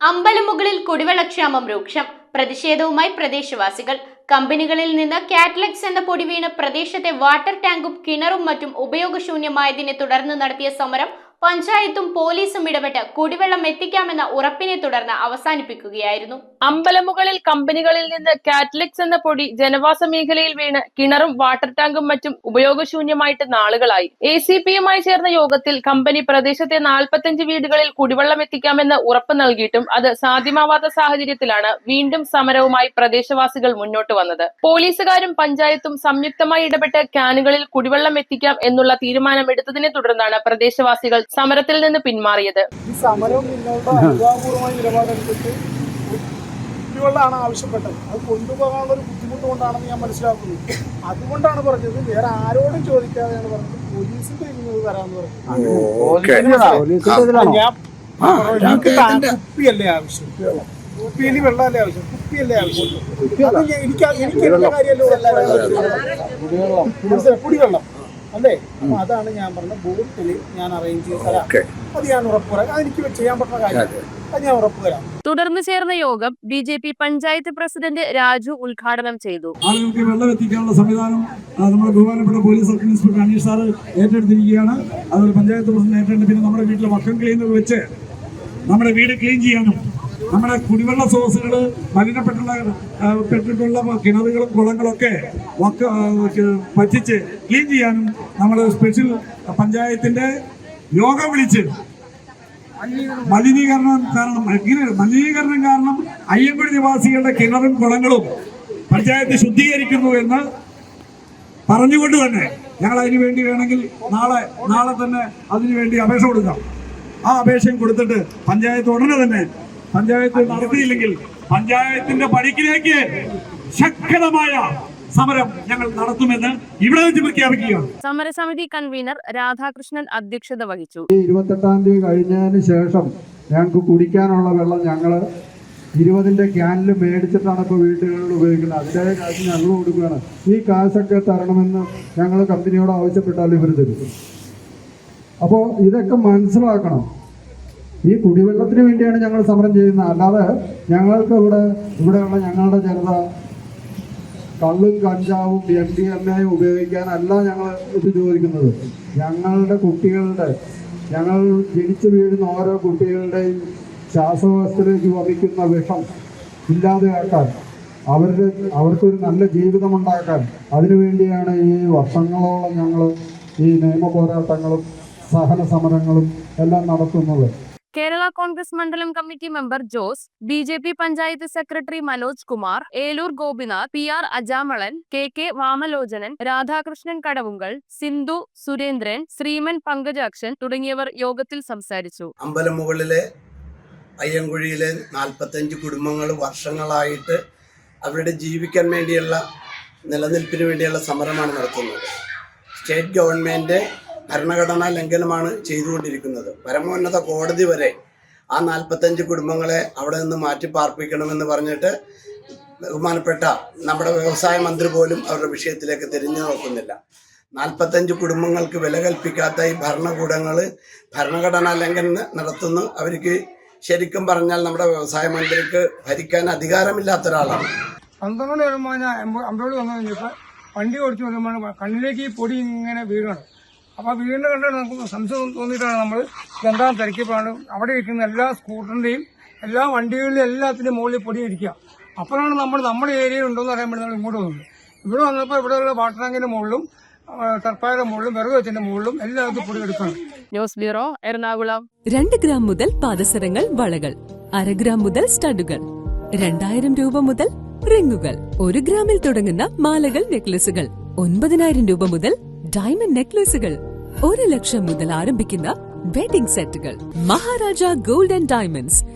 അമ്പലമുകളിൽ കുടിവെള്ളക്ഷാമം രൂക്ഷം. പ്രതിഷേധവുമായി പ്രദേശവാസികൾ. കമ്പനികളിൽ നിന്ന് കാറ്റലക്സ് എന്ന പൊടി വീണ് പ്രദേശത്തെ വാട്ടർ ടാങ്കും കിണറും മറ്റും ഉപയോഗശൂന്യമായതിനെ തുടർന്ന് നടത്തിയ സമരം പഞ്ചായത്തും പോലീസും ഇടപെട്ട് കുടിവെള്ളം എത്തിക്കാമെന്ന ഉറപ്പിനെ തുടർന്ന് അവസാനിപ്പിക്കുകയായിരുന്നു. അമ്പലമുകളിൽ കമ്പനികളിൽ നിന്ന് കാറ്റലക്സ് എന്ന പൊടി ജനവാസ മേഖലയിൽ വീണ് കിണറും വാട്ടർ ടാങ്കും മറ്റും ഉപയോഗശൂന്യമായിട്ട് നാളുകളായി. ACPയുമായി ചേർന്ന യോഗത്തിൽ കമ്പനി പ്രദേശത്തെ 45 വീടുകളിൽ കുടിവെള്ളം എത്തിക്കാമെന്ന് ഉറപ്പ് നൽകിയിട്ടും അത് സാധ്യമാവാത്ത സാഹചര്യത്തിലാണ് വീണ്ടും സമരവുമായി പ്രദേശവാസികൾ മുന്നോട്ട് വന്നത്. പോലീസുകാരും പഞ്ചായത്തും സംയുക്തമായി ഇടപെട്ട് ക്യാനുകളിൽ കുടിവെള്ളം എത്തിക്കാം എന്നുള്ള തീരുമാനമെടുത്തതിനെ തുടർന്നാണ് പ്രദേശവാസികൾ സമരത്തിൽ നിന്ന് പിന്മാറിയത്. ഈ സമരം നിങ്ങളുടെ അനുഭാവപൂർവമായ നിലപാടെടുത്തിട്ട് കുടിവെള്ളമാണ് ആവശ്യപ്പെട്ടത്. അത് കൊണ്ടുപോകാനുള്ള ഒരു ബുദ്ധിമുട്ട് കൊണ്ടാണെന്ന് ഞാൻ മനസ്സിലാക്കുന്നു. അതുകൊണ്ടാണ് പറഞ്ഞത്, വേറെ ആരോടും ചോദിക്കാതെയാണ് പറഞ്ഞത് പോലീസിന്റെ ഇന്ന് തരാമെന്ന് പറഞ്ഞു. കുപ്പിയല്ലേ ആവശ്യം, കുപ്പിയിൽ വെള്ളമല്ലേ ആവശ്യം, കുപ്പിയല്ലേ ആവശ്യം. എനിക്ക് എല്ലാ കാര്യമല്ലോ കുടിവെള്ളം അല്ലേ. അപ്പൊ അതാണ് ഞാൻ പറഞ്ഞത്, ബോട്ടിൽ ഞാൻ അറേഞ്ച് ചെയ്ത് തരാം. അത് ഞാൻ ഉറപ്പുവരാം. അതെനിക്ക് ചെയ്യാൻ പറ്റുന്ന കാര്യം, അത് ഞാൻ ഉറപ്പുവരാം. തുടർന്ന് ചേർന്ന യോഗം BJP പഞ്ചായത്ത് പ്രസിഡന്റ് രാജു ഉദ്ഘാടനം ചെയ്തു. ആളുകൾക്ക് വെള്ളം എത്തിക്കാനുള്ള സംവിധാനം നമ്മുടെ ബഹുമാനപ്പെട്ട police sub inspector Aneesh sir ഏറ്റെടുത്തിരിക്കുകയാണ്. അതുപോലെ പഞ്ചായത്ത് പ്രസിഡന്റ് ഏറ്റെടുത്ത് പിന്നെ നമ്മുടെ വീട്ടിലെ വക്കം ക്ലീനർ വെച്ച് നമ്മുടെ വീട് ക്ലീൻ ചെയ്യാനും നമ്മുടെ കുടിവെള്ള സോഴ്സുകൾ മലിനപ്പെട്ടുള്ള കിണറുകളും കുളങ്ങളൊക്കെ പറ്റിച്ച് ക്ലീൻ ചെയ്യാനും നമ്മൾ സ്പെഷ്യൽ പഞ്ചായത്തിന്റെ യോഗം വിളിച്ച് മലിനീകരണം കാരണം അയ്യങ്കുഴി നിവാസികളുടെ കിണറും കുളങ്ങളും പഞ്ചായത്ത് ശുദ്ധീകരിക്കുന്നു എന്ന് പറഞ്ഞുകൊണ്ട് തന്നെ ഞങ്ങൾ അതിനു വേണ്ടി വേണമെങ്കിൽ നാളെ തന്നെ അതിനുവേണ്ടി അപേക്ഷ കൊടുക്കാം. ആ അപേക്ഷയും കൊടുത്തിട്ട് പഞ്ചായത്ത് ഉടനെ തന്നെ പഞ്ചായത്ത് നടത്തിയില്ലെങ്കിൽ പഞ്ചായത്തിന്റെ പടിക്കിലേക്ക് ശക്തമായ സമരം ഞങ്ങൾ നടത്തുമെന്ന് ഇവിടെ വെച്ച് പ്രഖ്യാപിക്കുകയാണ്. സമരസമിതി കൺവീനർ രാധാകൃഷ്ണൻ അധ്യക്ഷത വഹിച്ചു. 28-ാം തീയതി കഴിഞ്ഞതിന് ശേഷം ഞങ്ങൾക്ക് കുടിക്കാനുള്ള വെള്ളം ഞങ്ങൾ 20ന്റെ ക്യാനിൽ മേടിച്ചിട്ടാണ് ഇപ്പോൾ വീടുകളിൽ ഉപയോഗിക്കുന്നത്. അതിൻ്റെ കാശ് ഞങ്ങൾ കൊടുക്കുകയാണ്. ഈ കാശൊക്കെ തരണമെന്ന് ഞങ്ങൾ കമ്പനിയോട് ആവശ്യപ്പെട്ടാൽ ഇവർ തരും. അപ്പോൾ ഇതൊക്കെ മനസ്സിലാക്കണം. ഈ കുടിവെള്ളത്തിന് വേണ്ടിയാണ് ഞങ്ങൾ സമരം ചെയ്യുന്നത്. അല്ലാതെ ഞങ്ങൾക്ക് ഇവിടെയുള്ള ഞങ്ങളുടെ ജനത കള്ളും കഞ്ചാവും MDMA ഉപയോഗിക്കാനല്ല ഞങ്ങൾ ഇത് ചോദിക്കുന്നത്. ഞങ്ങളുടെ കുട്ടികളുടെ, ഞങ്ങൾ ജനിച്ചു വീഴുന്ന ഓരോ കുട്ടികളുടെയും ശ്വാസകോശത്തിലേക്ക് വമിക്കുന്ന വിഷം ഇല്ലാതെയാക്കാൻ, അവർക്കൊരു നല്ല ജീവിതമുണ്ടാക്കാൻ, അതിനുവേണ്ടിയാണ് ഈ വർഷങ്ങളോളം ഞങ്ങൾ ഈ നിയമ പോരാട്ടങ്ങളും സഹന സമരങ്ങളും എല്ലാം നടത്തുന്നത്. കേരള കോൺഗ്രസ് മണ്ഡലം committee member Jose, BJP panchayat secretary Manoj Kumar, Eloor Gopinath, PR Ajamalan, KK Vamalochanan, Radhakrishnan Kadavunkal, Sindhu Surendran, Sreeman Pankajakshan തുടങ്ങിയവർ യോഗത്തിൽ സംസാരിച്ചു. അമ്പലമുകളിലെ അയ്യങ്കുഴിയിലെ 45 കുടുംബങ്ങൾ വർഷങ്ങളായിട്ട് അവരുടെ ജീവിക്കാൻ വേണ്ടിയുള്ള നിലനിൽപ്പിന് വേണ്ടിയുള്ള സമരമാണ് നടത്തുന്നത്. സ്റ്റേറ്റ് ഗവൺമെന്റ് ഭരണഘടനാ ലംഘനമാണ് ചെയ്തുകൊണ്ടിരിക്കുന്നത്. പരമോന്നത കോടതി വരെ ആ 45 കുടുംബങ്ങളെ അവിടെ നിന്ന് മാറ്റി പാർപ്പിക്കണമെന്ന് പറഞ്ഞിട്ട് ബഹുമാനപ്പെട്ട നമ്മുടെ വ്യവസായ മന്ത്രി പോലും അവരുടെ വിഷയത്തിലേക്ക് തിരിഞ്ഞു നോക്കുന്നില്ല. 45 കുടുംബങ്ങൾക്ക് വില കൽപ്പിക്കാത്ത ഈ ഭരണകൂടങ്ങൾ ഭരണഘടനാ ലംഘനം നടത്തുന്നു. അവർക്ക് ശരിക്കും പറഞ്ഞാൽ നമ്മുടെ വ്യവസായ മന്ത്രിക്ക് ഭരിക്കാൻ അധികാരമില്ലാത്ത ഒരാളാണ്. 12 അമ്പലോട് വന്നു കഴിഞ്ഞപ്പോൾ വണ്ടി ഓടിച്ചു വരുമ്പോൾ കണ്ണിലേക്ക് ഈ പൊടി ഇങ്ങനെ വീഴണം. അപ്പോൾ വീടിൻ്റെ കണ്ടാൽ നമുക്ക് സംശയം തോന്നിയിട്ടാണ് നമ്മൾ എന്താണെന്ന് തിരക്കിയപ്പോഴാണ് അവിടെ ഇരിക്കുന്ന എല്ലാ സ്കൂട്ടറിൻ്റെയും എല്ലാ വണ്ടികളുടെയും എല്ലാത്തിൻ്റെയും മുകളിൽ പൊടി ഇരിക്കുക. അപ്പോഴാണ് നമ്മുടെ ഏരിയയിൽ ഉണ്ടോയെന്ന് അറിയാൻ വേണ്ടി നമ്മൾ ഇങ്ങോട്ട് വന്നത്. ഇവിടെ വന്നപ്പോൾ ഇവിടെയുള്ള വാട്ടർ ടാങ്കിൻ്റെ മുകളിലും ടർപ്പായുടെ മുകളിലും വിറക് വെച്ചിന്റെ മുകളിലും എല്ലാവർക്കും പൊടി എടുക്കണം. News bureau, Ernakulam. 2 ഗ്രാം മുതൽ പാദസരങ്ങൾ, വളകൾ, 1/2 ഗ്രാം മുതൽ സ്റ്റഡുകൾ, 2000 രൂപ മുതൽ റിങ്ങുകൾ, 1 ഗ്രാമിൽ തുടങ്ങുന്ന മാലകൾ, നെക്ലസുകൾ, 9000 രൂപ മുതൽ ഡയമണ്ട് നെക്ലസുകൾ, 1 ലക്ഷം മുതൽ ആരംഭിക്കുന്ന വെഡിംഗ് സെറ്റുകൾ. Maharaja gold and diamonds,